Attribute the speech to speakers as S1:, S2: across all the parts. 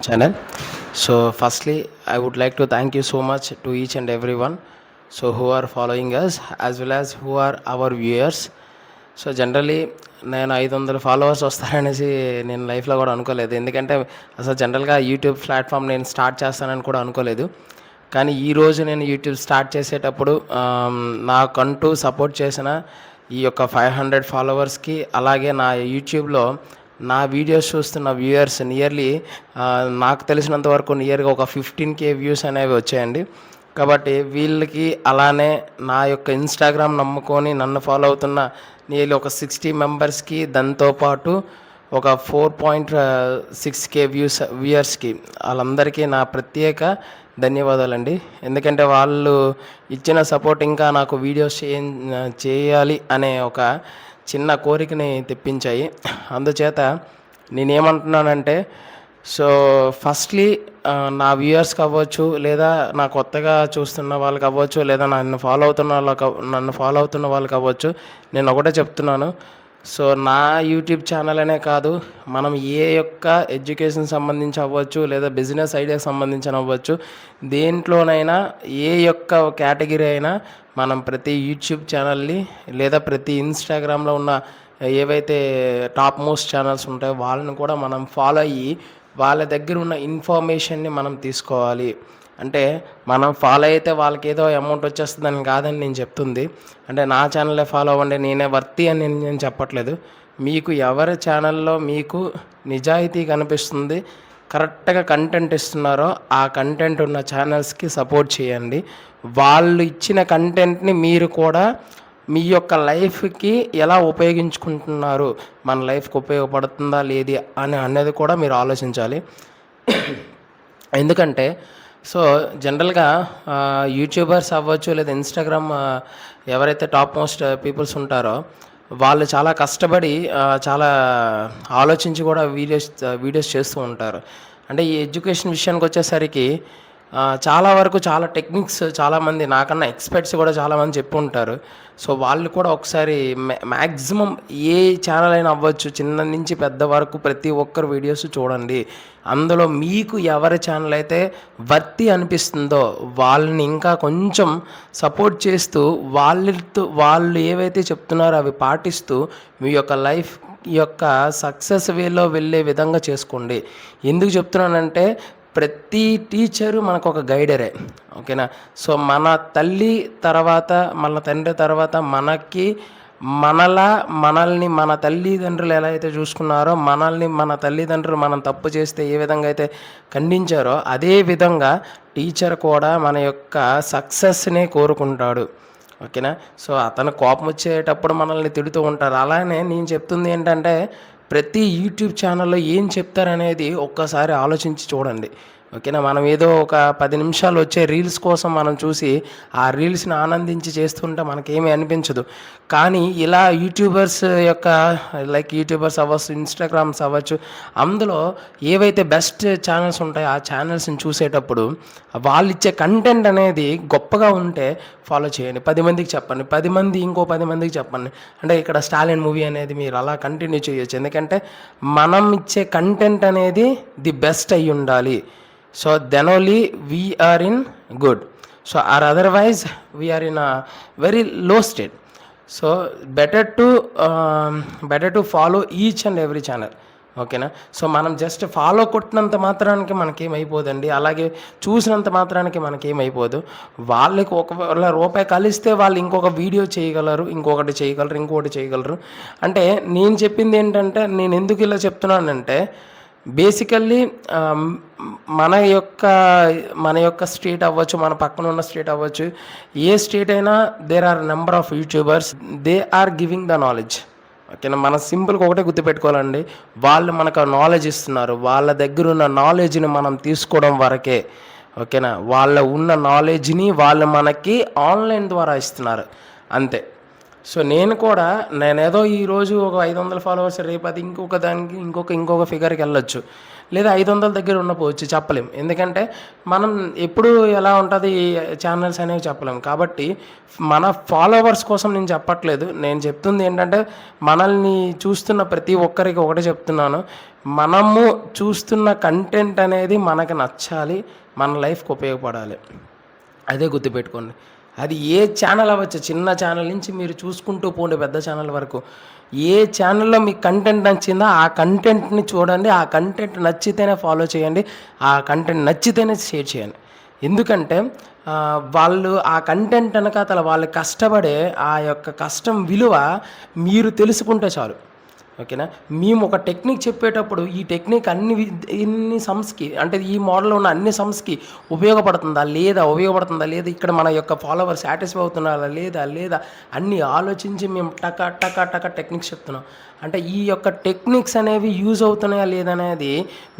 S1: channel. So firstly, I would like to thank you so much to each and everyone so who are following us as well as who are our viewers. So generally నేను 500 followers వస్తారనేసి నేను లైఫ్లో కూడా అనుకోలేదు. ఎందుకంటే అసలు జనరల్గా YouTube platform నేను start చేస్తానని కూడా అనుకోలేదు. కానీ ఈరోజు నేను యూట్యూబ్ స్టార్ట్ చేసేటప్పుడు నాకంటూ సపోర్ట్ చేసిన ఈ యొక్క 500 ఫాలోవర్స్కి, అలాగే నా యూట్యూబ్లో నా వీడియోస్ చూస్తున్న వ్యూయర్స్ నియర్లీ నాకు తెలిసినంత వరకు నియర్గా ఒక 15K వ్యూస్ అనేవి వచ్చాయండి. కాబట్టి వీళ్ళకి, అలానే నా యొక్క ఇన్స్టాగ్రామ్ నమ్ముకొని నన్ను ఫాలో అవుతున్న నియర్లీ ఒక 60 మెంబర్స్కి, దాంతోపాటు ఒక 4.6K వ్యూయర్స్కి, వాళ్ళందరికీ నా ప్రత్యేక ధన్యవాదాలండి. ఎందుకంటే వాళ్ళు ఇచ్చిన సపోర్ట్ ఇంకా నాకు వీడియోస్ చేయాలి అనే ఒక చిన్న కోరికని తెప్పించాయి. అందుచేత నేనేమంటున్నానంటే, సో ఫస్ట్లీ నా వ్యూయర్స్కి అవ్వచ్చు, లేదా నా కొత్తగా చూస్తున్న వాళ్ళకి అవ్వచ్చు, లేదా నన్ను ఫాలో అవుతున్న వాళ్ళకి అవ్వచ్చు, నేను ఒకటే చెప్తున్నాను. సో నా యూట్యూబ్ ఛానల్ అనే కాదు, మనం ఏ యొక్క ఎడ్యుకేషన్ సంబంధించి అవ్వచ్చు, లేదా బిజినెస్ ఐడియాకి సంబంధించిన అవ్వచ్చు, దేంట్లోనైనా ఏ యొక్క కేటగిరీ అయినా మనం ప్రతి యూట్యూబ్ ఛానల్ని, లేదా ప్రతి ఇన్స్టాగ్రామ్లో ఉన్న ఏవైతే టాప్ మోస్ట్ ఛానల్స్ ఉంటాయో వాళ్ళని కూడా మనం ఫాలో అయ్యి వాళ్ళ దగ్గర ఉన్న ఇన్ఫర్మేషన్ని మనం తీసుకోవాలి. అంటే మనం ఫాలో అయితే వాళ్ళకి ఏదో అమౌంట్ వచ్చేస్తుందని కాదని నేను చెప్తుంది. అంటే నా ఛానల్లే ఫాలో అవ్వండి, నేనే వర్తి అని నేను చెప్పట్లేదు. మీకు ఎవరి ఛానల్లో మీకు నిజాయితీ కనిపిస్తుంది, కరెక్ట్గా కంటెంట్ ఇస్తున్నారో ఆ కంటెంట్ ఉన్న ఛానల్స్కి సపోర్ట్ చేయండి. వాళ్ళు ఇచ్చిన కంటెంట్ని మీరు కూడా మీ యొక్క లైఫ్కి ఎలా ఉపయోగించుకుంటున్నారు, మన లైఫ్కి ఉపయోగపడుతుందా లేది అనేది కూడా మీరు ఆలోచించాలి. ఎందుకంటే సో జనరల్గా యూట్యూబర్స్ అవ్వచ్చు, లేదా ఇన్స్టాగ్రామ్ ఎవరైతే టాప్ మోస్ట్ పీపుల్స్ ఉంటారో వాళ్ళు చాలా కష్టపడి చాలా ఆలోచించి కూడా వీడియోస్ చేస్తూ ఉంటారు. అంటే ఈ ఎడ్యుకేషన్ విషయానికి వచ్చేసరికి చాలా వరకు చాలా టెక్నిక్స్ చాలామంది నాకన్నా ఎక్స్పర్ట్స్ కూడా చాలామంది చెప్పి ఉంటారు. సో వాళ్ళు కూడా ఒకసారి మ్యాక్సిమం ఏ ఛానల్ అయినా అవ్వచ్చు, చిన్న నుంచి పెద్ద వరకు ప్రతి ఒక్కరు వీడియోస్ చూడండి. అందులో మీకు ఎవరి ఛానల్ అయితే వర్తి అనిపిస్తుందో వాళ్ళని ఇంకా కొంచెం సపోర్ట్ చేస్తూ వాళ్ళు ఏవైతే చెప్తున్నారో అవి పాటిస్తూ మీ యొక్క లైఫ్ యొక్క సక్సెస్ వేలో వెళ్ళే విధంగా చేసుకోండి. ఎందుకు చెప్తున్నానంటే, ప్రతి టీచరు మనకు ఒక గైడరే, ఓకేనా. సో మన తల్లి తర్వాత, మన తండ్రి తర్వాత మనల్ని మన తల్లిదండ్రులు ఎలా అయితే చూసుకున్నారో, మన తల్లిదండ్రులు మనం తప్పు చేస్తే ఏ విధంగా అయితే ఖండించారో, అదే విధంగా టీచర్ కూడా మన యొక్క సక్సెస్నే కోరుకుంటాడు, ఓకేనా. సో అతను కోపం వచ్చేటప్పుడు మనల్ని తిడుతూ ఉంటారు. అలానే నేను చెప్తుంది ఏంటంటే, ప్రతి యూట్యూబ్ ఛానల్లో ఏం చెప్తారనేది ఒక్కసారి ఆలోచించి చూడండి, ఓకేనా. మనం ఏదో ఒక 10 నిమిషాలు వచ్చే రీల్స్ కోసం మనం చూసి ఆ రీల్స్ని ఆనందించి చేస్తుంటే మనకేమీ అనిపించదు. కానీ ఇలా యూట్యూబర్స్ యొక్క యూట్యూబర్స్ అవ్వచ్చు, ఇన్స్టాగ్రామ్స్ అవ్వచ్చు, అందులో ఏవైతే బెస్ట్ ఛానల్స్ ఉంటాయో ఆ ఛానల్స్ని చూసేటప్పుడు వాళ్ళు ఇచ్చే కంటెంట్ అనేది గొప్పగా ఉంటే ఫాలో చేయండి. 10 మందికి చెప్పండి, 10 మంది ఇంకో 10 మందికి చెప్పండి. అంటే ఇక్కడ స్టాలిన్ మూవీ అనేది మీరు అలా కంటిన్యూ చేయొచ్చు. ఎందుకంటే మనం ఇచ్చే కంటెంట్ అనేది ది బెస్ట్ అయి ఉండాలి. So then only we are in good. So are otherwise we are in a very low state. So better to follow each and every channel, ఓకేనా. సో మనం జస్ట్ ఫాలో కొట్టినంత మాత్రానికి మనకేమైపోదండి, అలాగే చూసినంత మాత్రానికి మనకేమైపోదు. వాళ్ళకి ఒకవేళ రూపాయి కలిస్తే వాళ్ళు ఇంకొక వీడియో చేయగలరు, ఇంకొకటి చేయగలరు. అంటే నేను చెప్పింది ఏంటంటే, నేను ఎందుకు ఇలా చెప్తున్నానంటే, బేసికల్లీ మన యొక్క స్టేట్ అవ్వచ్చు, మన పక్కన ఉన్న స్టేట్ అవ్వచ్చు, ఏ స్టేట్ అయినా there are number of YouTubers, they are giving the knowledge, ఓకేనా. మన సింపుల్గా ఒకటే గుర్తుపెట్టుకోవాలండి, వాళ్ళు మనకు నాలెడ్జ్ ఇస్తున్నారు. వాళ్ళ దగ్గర ఉన్న నాలెడ్జ్ని మనం తీసుకోవడం వరకే, ఓకేనా. వాళ్ళ ఉన్న నాలెడ్జ్ని వాళ్ళు మనకి ఆన్లైన్ ద్వారా ఇస్తున్నారు, అంతే. సో నేనేదో ఈరోజు ఒక 500 ఫాలోవర్స్, రేపు అది ఇంకొక ఫిగర్కి వెళ్ళొచ్చు, లేదా 500 దగ్గర ఉండకపోవచ్చు, చెప్పలేం. ఎందుకంటే మనం ఎప్పుడు ఎలా ఉంటుంది ఛానల్స్ అనేవి చెప్పలేం. కాబట్టి మన ఫాలోవర్స్ కోసం నేను చెప్పట్లేదు. నేను చెప్తుంది ఏంటంటే, మనల్ని చూస్తున్న ప్రతి ఒక్కరికి ఒకటే చెప్తున్నాను, మనము చూస్తున్న కంటెంట్ అనేది మనకు నచ్చాలి, మన లైఫ్కి ఉపయోగపడాలి. అదే గుర్తుపెట్టుకోండి. అది ఏ ఛానల్ అవ్వచ్చు, చిన్న ఛానల్ నుంచి మీరు చూసుకుంటూ పోండి పెద్ద ఛానల్ వరకు. ఏ ఛానల్లో మీకు కంటెంట్ నచ్చిందో ఆ కంటెంట్ని చూడండి, ఆ కంటెంట్ నచ్చితేనే ఫాలో చేయండి, ఆ కంటెంట్ నచ్చితేనే షేర్ చేయండి. ఎందుకంటే వాళ్ళు ఆ కంటెంట్ వెనకాతల వాళ్ళు కష్టపడే ఆ యొక్క కష్టం విలువ మీరు తెలుసుకుంటే చాలు. ఓకేనా. మేము ఒక టెక్నిక్ చెప్పేటప్పుడు ఈ టెక్నిక్ ఇన్ని సమ్స్కి, అంటే ఈ మోడల్లో ఉన్న అన్ని సమ్స్కి ఉపయోగపడుతుందా లేదా, ఇక్కడ మన యొక్క ఫాలోవర్ సాటిస్ఫై అవుతున్నారా లేదా అన్నీ ఆలోచించి మేము టక టెక్నిక్స్ చెప్తున్నాం. అంటే ఈ యొక్క టెక్నిక్స్ అనేవి యూజ్ అవుతున్నాయా లేదనేది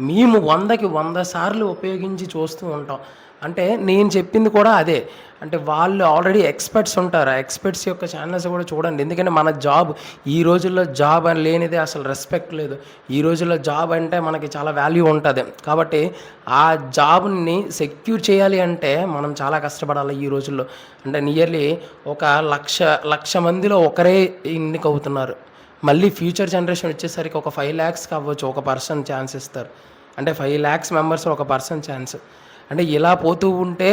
S1: మేము 100కి 100 సార్లు ఉపయోగించి చూస్తూ ఉంటాం. అంటే నేను చెప్పింది కూడా అదే. అంటే వాళ్ళు ఆల్రెడీ ఎక్స్పర్ట్స్ ఉంటారు, ఆ ఎక్స్పర్ట్స్ యొక్క ఛానల్స్ కూడా చూడండి. ఎందుకంటే మన జాబ్ ఈ రోజుల్లో జాబ్ అని లేనిదే అసలు రెస్పెక్ట్ లేదు. ఈ రోజుల్లో జాబ్ అంటే మనకి చాలా వాల్యూ ఉంటుంది. కాబట్టి ఆ జాబ్ని సెక్యూర్ చేయాలి అంటే మనం చాలా కష్టపడాలి ఈ రోజుల్లో. అంటే నియర్లీ ఒక లక్ష మందిలో ఒకరే ఎన్నికవుతున్నారు. మళ్ళీ ఫ్యూచర్ జనరేషన్ వచ్చేసరికి ఒక 5 lakhs అవ్వచ్చు ఒక పర్సన్ ఛాన్స్ ఇస్తారు. అంటే 5 lakhs మెంబర్స్ ఒక పర్సన్ ఛాన్స్. అంటే ఇలా పోతూ ఉంటే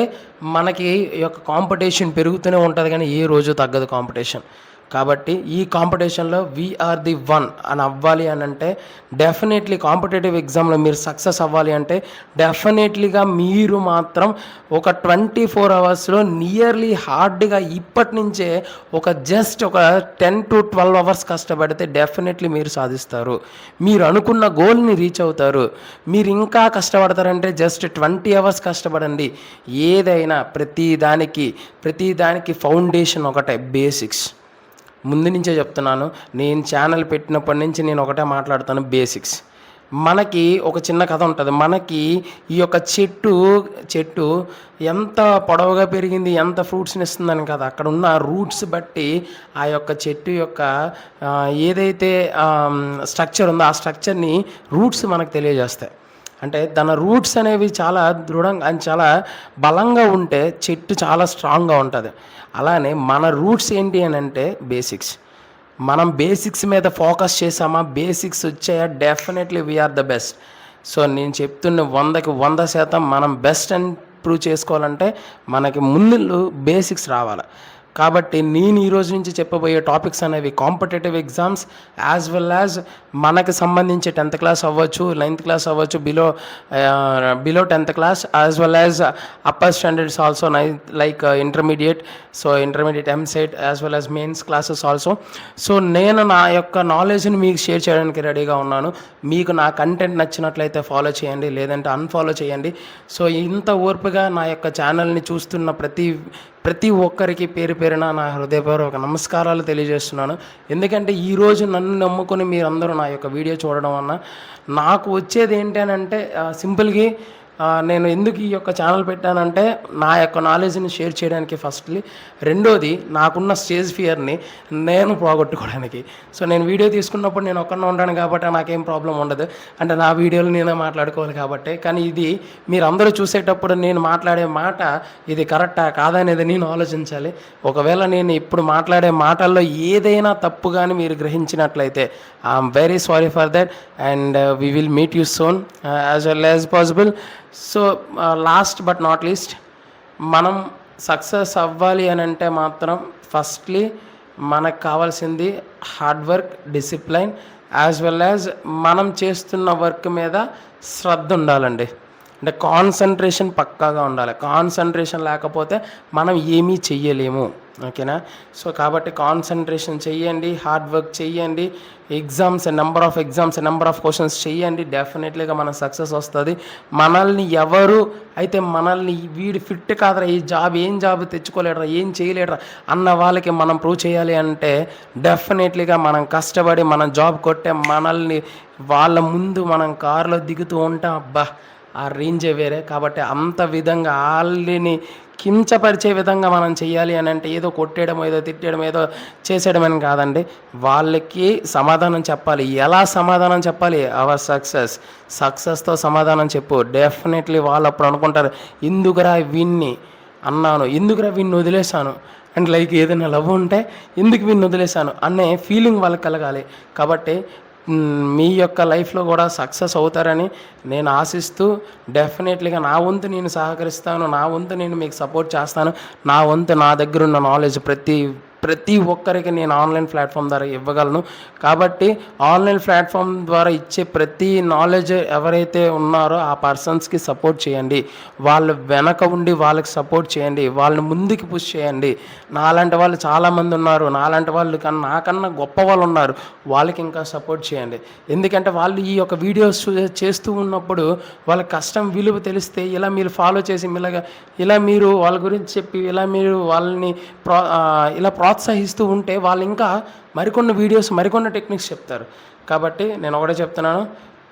S1: మనకి ఈ యొక్క కాంపిటీషన్ పెరుగుతూనే ఉంటుంది, కానీ ఏ రోజు తగ్గదు కాంపిటీషన్. కాబట్టి ఈ కాంపిటీషన్లో వీఆర్ ది వన్ అని అవ్వాలి అని అంటే డెఫినెట్లీ కాంపిటేటివ్ ఎగ్జామ్లో మీరు సక్సెస్ అవ్వాలి అంటే డెఫినెట్లీగా మీరు మాత్రం ఒక 24 hours నియర్లీ హార్డ్గా ఇప్పటి నుంచే జస్ట్ ఒక 10 to 12 hours కష్టపడితే డెఫినెట్లీ మీరు సాధిస్తారు. మీరు అనుకున్న గోల్ని రీచ్ అవుతారు. మీరు ఇంకా కష్టపడతారంటే జస్ట్ 20 hours కష్టపడండి. ఏదైనా ప్రతిదానికి ఫౌండేషన్ ఒకటే, బేసిక్స్. ముందు నుంచే చెప్తున్నాను, నేను ఛానల్ పెట్టినప్పటి నుంచి నేను ఒకటే మాట్లాడుతాను, బేసిక్స్. మనకి ఒక చిన్న కథ ఉంటుంది. మనకి ఈ యొక్క చెట్టు ఎంత పొడవుగా పెరిగింది, ఎంత ఫ్రూట్స్ని ఇస్తుందని కదా, అక్కడ ఉన్న రూట్స్ బట్టి ఆ యొక్క చెట్టు యొక్క ఏదైతే స్ట్రక్చర్ ఉందో ఆ స్ట్రక్చర్ని రూట్స్ మనకు తెలియజేస్తాయి. అంటే తన రూట్స్ అనేవి చాలా దృఢంగా చాలా బలంగా ఉంటే చెట్టు చాలా స్ట్రాంగ్గా ఉంటుంది. అలానే మన రూట్స్ ఏంటి అని అంటే బేసిక్స్. మనం బేసిక్స్ మీద ఫోకస్ చేసామా, బేసిక్స్ వచ్చాయా, definitely we are the best. So నేను చెప్తున్న 100కి 100% మనం బెస్ట్ అని ప్రూవ్ చేసుకోవాలంటే మనకి ముందు బేసిక్స్ రావాలి. కాబట్టి నేను ఈరోజు నుంచి చెప్పబోయే టాపిక్స్ అనేవి competitive exams as well as మనకు సంబంధించి 10th class అవ్వచ్చు, 9th class అవ్వచ్చు, below 10th class as well as upper standards also like intermediate. So intermediate EAMCET as well as mains classes also. So నేను నా యొక్క నాలెడ్జ్ని మీకు షేర్ చేయడానికి రెడీగా ఉన్నాను. మీకు నా కంటెంట్ నచ్చినట్లయితే ఫాలో చేయండి, లేదంటే అన్ఫాలో చేయండి. సో ఇంత ఓర్పుగా నా యొక్క ఛానల్ని చూస్తున్న ప్రతి ఒక్కరికి పేరున నా హృదయపూర్వక నమస్కారాలు తెలియజేస్తున్నాను. ఎందుకంటే ఈరోజు నన్ను నమ్ముకొని మీరందరూ నా యొక్క వీడియో చూడడం వల్ల నాకు వచ్చేది ఏంటి అని అంటే సింపుల్గా నేను ఎందుకు ఈ యొక్క ఛానల్ పెట్టానంటే నా యొక్క నాలెడ్జ్ని షేర్ చేయడానికి ఫస్ట్లీ, రెండోది నాకున్న స్టేజ్ ఫియర్ని నేను పోగొట్టుకోవడానికి. సో నేను వీడియో తీసుకున్నప్పుడు నేను ఒక్కనే ఉంటాను కాబట్టి నాకేం ప్రాబ్లం ఉండదు. అంటే నా వీడియోలు నేనే మాట్లాడుకోవాలి కాబట్టి. కానీ ఇది మీరందరూ చూసేటప్పుడు నేను మాట్లాడే మాట ఇది కరెక్టా కాదనేది నేను ఆలోచించాలి. ఒకవేళ నేను ఇప్పుడు మాట్లాడే మాటల్లో ఏదైనా తప్పు కానీ మీరు గ్రహించినట్లయితే I'm very sorry for that and we will meet you soon as well as possible. So last but not least, మనం సక్సెస్ అవ్వాలి అని అంటే మాత్రం ఫస్ట్లీ మనకు కావాల్సింది hard work, discipline as well as మనం చేస్తున్న వర్క్ మీద శ్రద్ధ ఉండాలండి. అంటే కాన్సన్ట్రేషన్ పక్కాగా ఉండాలి. కాన్సన్ట్రేషన్ లేకపోతే మనం ఏమీ చెయ్యలేము. ఓకేనా. సో కాబట్టి కాన్సన్ట్రేషన్ చెయ్యండి, హార్డ్ వర్క్ చెయ్యండి, నెంబర్ ఆఫ్ క్వశ్చన్స్ చెయ్యండి. డెఫినెట్లీగా మన సక్సెస్ వస్తుంది. మనల్ని ఎవరు అయితే వీడి ఫిట్ కాదరా, ఏం జాబ్ తెచ్చుకోలేడరా, ఏం చేయలేడరా అన్న వాళ్ళకి మనం ప్రూవ్ చేయాలి అంటే డెఫినెట్లీగా మనం కష్టపడి మనం జాబ్ కొట్టే మనల్ని వాళ్ళ ముందు మనం కారులో దిగుతూ ఉంటాం. అబ్బా ఆ రేంజే వేరే. కాబట్టి అంత విధంగా వాళ్ళని కించపరిచే విధంగా మనం చెయ్యాలి అని అంటే ఏదో కొట్టేయడం, ఏదో తిట్టేయడం, ఏదో చేసేయడం అని కాదండి. వాళ్ళకి సమాధానం చెప్పాలి. ఎలా సమాధానం చెప్పాలి? అవర్ సక్సెస్తో సమాధానం చెప్పు. డెఫినెట్లీ వాళ్ళు అప్పుడు అనుకుంటారు, ఎందుకురా వీన్ని అన్నాను, ఎందుకురా వీన్ని వదిలేశాను, అండ్ లైక్ ఏదైనా లవ్ ఉంటే ఎందుకు వీన్ని వదిలేశాను అనే ఫీలింగ్ వాళ్ళకి కలగాలి. కాబట్టి మీ యొక్క లైఫ్లో కూడా సక్సెస్ అవుతారని నేను ఆశిస్తూ, డెఫినెట్లీగా నా వంతు నేను సహకరిస్తాను, నా వంతు నేను మీకు సపోర్ట్ చేస్తాను, నా వంతు నా దగ్గర ఉన్న నాలెడ్జ్ ప్రతి ఒక్కరికి నేను ఆన్లైన్ ప్లాట్ఫామ్ ద్వారా ఇవ్వగలను. కాబట్టి ఆన్లైన్ ప్లాట్ఫామ్ ద్వారా ఇచ్చే ప్రతి నాలెడ్జ్ ఎవరైతే ఉన్నారో ఆ పర్సన్స్కి సపోర్ట్ చేయండి, వాళ్ళు వెనక ఉండి వాళ్ళకి సపోర్ట్ చేయండి, వాళ్ళని ముందుకు పుష్ చేయండి. నాలాంటి వాళ్ళు చాలామంది ఉన్నారు, నాలాంటి వాళ్ళు నాకన్నా గొప్ప వాళ్ళు ఉన్నారు, వాళ్ళకి ఇంకా సపోర్ట్ చేయండి. ఎందుకంటే వాళ్ళు ఈ యొక్క వీడియోస్ చేస్తూ ఉన్నప్పుడు వాళ్ళ కష్టం విలువ తెలిస్తే ఇలా మీరు ఫాలో చేసి ఇలా మీరు వాళ్ళ గురించి చెప్పి ఇలా మీరు వాళ్ళని ఇలా ప్రోత్సహిస్తూ ఉంటే వాళ్ళు ఇంకా మరికొన్ని వీడియోస్ మరికొన్ని టెక్నిక్స్ చెప్తారు. కాబట్టి నేను ఒకటే చెప్తున్నాను,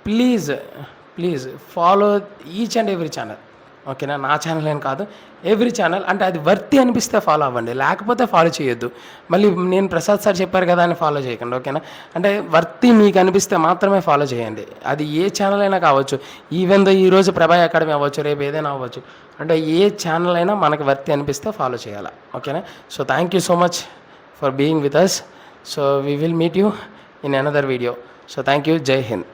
S1: please follow each and every channel. ఓకేనా? నా ఛానల్ ఏం కాదు, ఎవ్రీ ఛానల్. అంటే అది వర్తి అనిపిస్తే ఫాలో అవ్వండి, లేకపోతే ఫాలో చేయొద్దు. మళ్ళీ నేను ప్రసాద్ సార్ చెప్పారు కదా అని ఫాలో చేయకండి. ఓకేనా? అంటే వర్తి మీకు అనిపిస్తే మాత్రమే ఫాలో చేయండి. అది ఏ ఛానల్ అయినా కావచ్చు, ఈవెన్ దో ఈరోజు ప్రభా అకాడమీ అవ్వచ్చు, రేపు ఏదైనా అవ్వచ్చు. అంటే ఏ ఛానల్ అయినా మనకి వర్తి అనిపిస్తే ఫాలో చేయాలి. ఓకేనా? So thank you so much for being with us. So we will meet you in another video. So thank you. జై హింద్.